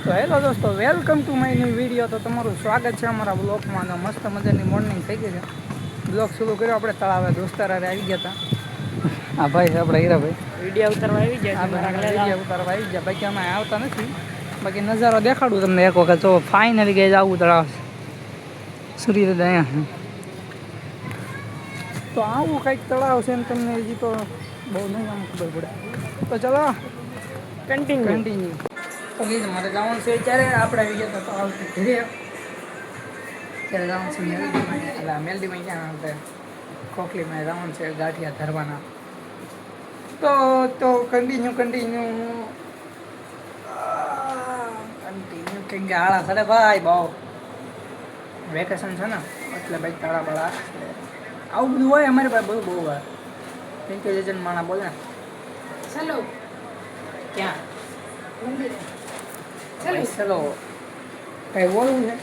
તો હેલો દોસ્તો, welcome to my new video. તો તમારું સ્વાગત છે અમારા બ્લોગમાં. મસ્ત મજાની મોર્નિંગ થઈ ગઈ છે. બ્લોગ શરૂ કર્યો આપણે તળાવે દોસ્તારા આવી ગયા હતા. હા ભાઈ છે આપણે હીરાભાઈ, વિડીયો ઉતારવા આવી ગયા. વિડીયો ઉતારવા આવી ગયા. બાકી અમે આવતા નથી. બાકી નજારો દેખાડું તમને એક વખત. જો ફાઇનલી ગઈ આવું તળાવ સૂર્ય અહીંયા. તો આવું કંઈક તળાવ છે ને તમને હજી તો બહુ નહીં આમ ખબર પડે. તો ચલો કન્ટિન્યુ. તો કીધું મારે જવાનું છે ત્યારે આપણે આવી ગયા તો આવતી ઘરે ત્યારે જવાનું છે મેલડીમાં. એટલે મેલડીમાં ક્યાં આપણે ખોખલીમાં જવાનું છે ગાંઠિયા ધરવાના. તો કન્ટિન્યુ કંઈક ગાળા સડે ભાઈ. બહુ વેકેશન છે ને એટલે ભાઈ તાળા બાળા આવું બધું હોય અમારી પાસે. બહુ હોય કેમ કે જેજન માણા બોલે ચલો ક્યાં ચલો કઈ બોલવું છે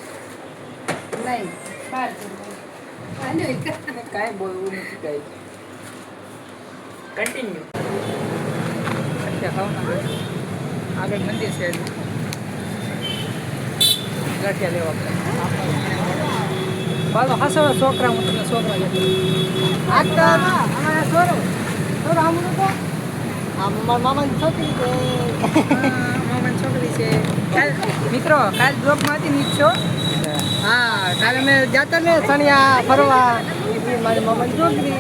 નહીં, કાંઈ બોલવું નથી. કઈ કન્ટિન્યુ આગળ મંદિર છે ગાંઠિયા લેવા બાલો હસો છોકરા. હું તમને છોકરા મામાની છોકરી છે. મામાની છોકરી છે. કાલ મિત્રો કાલ બ્લોકમાં હતી નીચો. હા, કાલે મેં જતા ને સણિયા ફરવા. મારી મામાની છોકરી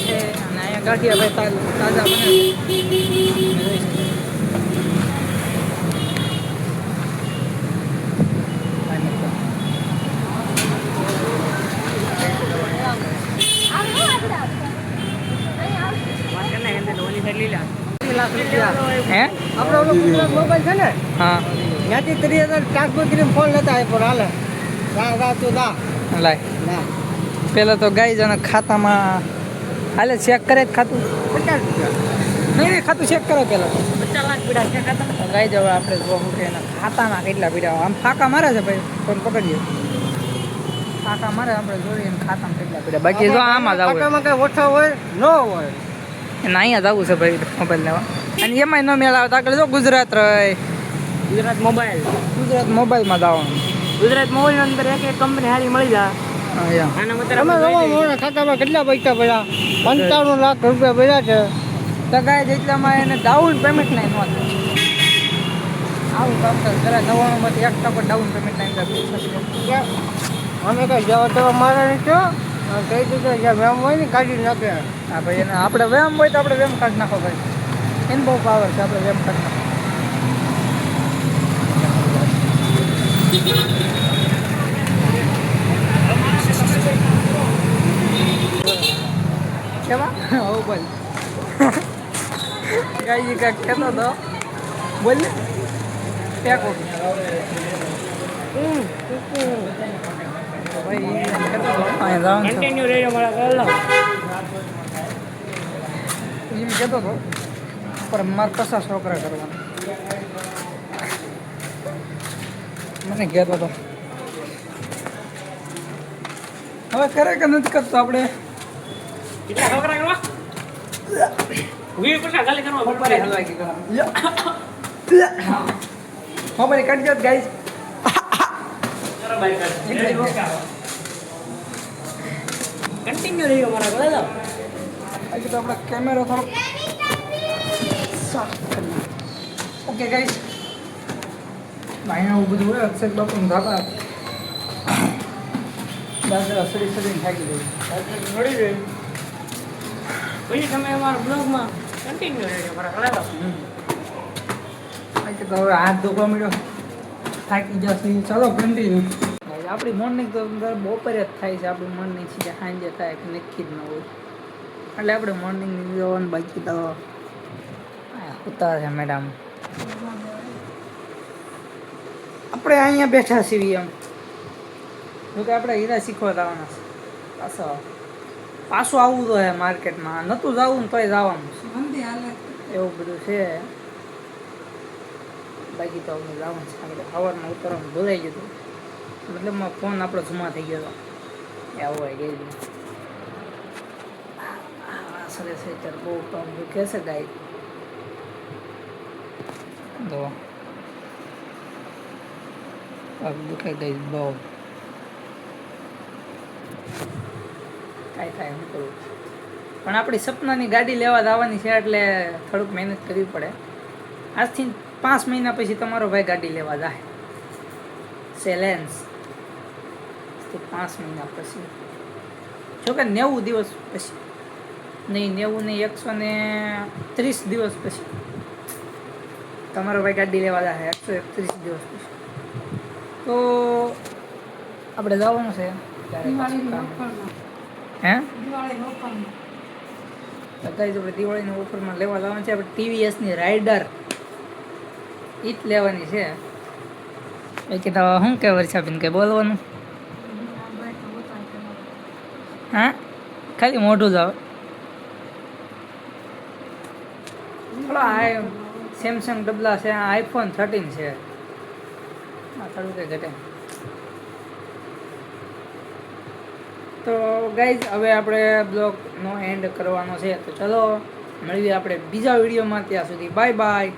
છે અને અહીંયા ગાંઠિયા ભાઈ તાજા બને હે. આપણો મોબાઈલ છે ને, હા ત્યાંથી 30,000 ટ્રાન્સફર કરીને ફોન લેતા હોય પણ હાલે તું લાય. પેલા તો ગાઈ જણા ખાતામાં હાલે ચેક કરે જ ખાતું. 50 રૂપિયા નહીં ખાતું ચેક કરે પેલા. 50 લાખ પીડા છે ખાતા. ગાઈ જવા આપણે જોવું કે એના ખાતામાં કેટલા પીડા. આમ ફાંકા મારે છે ભાઈ, ફોન પકડીએ ફાંકા મારે આપણે જોઈએ એમ ખાતામાં કેટલા પીડા. બાકી જો આમાં જ આવું ખાતામાં કઈ ઓછા હોય ન હોય એને અહીંયા જવું છે ભાઈ મોબાઈલ લેવા. અને એમાંય ન મેળ આવે તો આગળ જો ગુજરાત રહે. ગુજરાત મોબાઈલ મોબાઈલમાં જવાનું. ગુજરાત મોબાઈલ અંદર એક કંપની હારી મળી જાય. ખાતામાં કેટલા પૈસા પડ્યા? 95 લાખ રૂપિયા પડ્યા છે. તો ગાય જેટલામાં એને ડાઉન પેમેન્ટ નહીં નહોતું. આવું કામ કરે જરા 99માંથી 1% ડાઉન પેમેન્ટ નહીં કરતું. અમે કઈ જવા તો મારે નથી કઈ દીધું જ્યાં વેમ હોય ને કાઢી નાખે. હા ભાઈ, એને આપણે વેમ હોય તો આપણે વેમ કાઢી નાખો ભાઈ. એને બહુ પાવર છે, આપણે વેમ કાઢી નાખો. કેવા હો બોલ ગાઈ કાંઈક કહેતો હતો. બોલ ને ફેંકો ભાઈ કહેતો હતો અહીંયા જવાનું છે. કન્ટિન્યુ રહી અમારા કલાક એમ કહેતો હતો પણ મારે કશા છોકરા કરવાના મને કહેતો હતો. હવે કરે કે નથી કરતો આપણે. કેટલા છોકરા કરવા? 20% ખાલી કરવા બપોરે હલવાઈ ગઈ મોબાઈલ કાઢી જાત ગાઈસ. કન્ટિન્યુ રહી અમારા કલાક. આજે તો આપણે કેમેરો થોડો સાફ કરી નાખીએ. ઓકે ગાઈસ, અહીંયા આવું બધું હોય. અક્ષર બાપુનું ધાબા દાદા સડીને થાકી ગયું. મળી જાય પછી તમે અમારા બ્લોગમાં કન્ટિન્યુ રહેજો અમારા કલાક. આજે તો હવે હાથ ધોવા મળ્યો, થાકી જશે. ચાલો કન્ટિન્યુ. આપણી મોર્નિંગ તો બપોરે જ થાય છે. આપણી મોર્નિંગ છે સાંજે થાય કે નક્કી જ ન હોય. એટલે આપણે મોર્નિંગ જવાનું. બાકી તો ઉતાર છે મેડમ. આપણે અહીંયા બેઠા છીએ એમ. જોકે આપણે હીરા શીખવા જવાના છે. પાછું આવવું તો હે માર્કેટમાં. નહોતું જવું ને તોય જવાનું છે. એવું બધું છે. બાકી તો આપણે જવાનું છે. આપણે સવારમાં ઉતરવાનું ભૂલાઈ ગયું હતું. મતલબમાં ફોન આપણો જમા થઈ ગયો હતો. આવું હોય ગઈ સરસ છે. બહુ કામ દુખે છે ગાય. તો પગ દુખાઈ ગઈ બહુ. કાંઈ થાય શું કરવું. પણ આપણી સપનાની ગાડી લેવા જવાની છે એટલે થોડુંક મહેનત કરવી પડે. આજથી 5 મહિના પછી તમારો ભાઈ ગાડી લેવા જાય. સેલેન્સ 5 મહિના પછી, જોકે 90 દિવસ પછી નહીં, 90 નહીં, 130 દિવસ પછી તમારો ભાઈ ગાડી લેવા જાય. 131 દિવસ પછી તો આપણે જવાનું છે. હે બધાય આપણે દિવાળીના ઓફરમાં લેવા જવાનું છે. આપણે TVSની રાઇડર એ જ લેવાની છે. એ કે તો શું કે વર્ષાબેન કંઈ બોલવાનું? હા, ખાલી મોઢું જ આવે. આ સેમસંગ ડબલા છે, આ iPhone 13 છે. આ થોડું કંઈ ઘટે. તો ગાઈઝ હવે આપણે બ્લોગનો એન્ડ કરવાનો છે. તો ચલો મળીએ આપણે બીજા વિડીયોમાં. ત્યાં સુધી બાય બાય.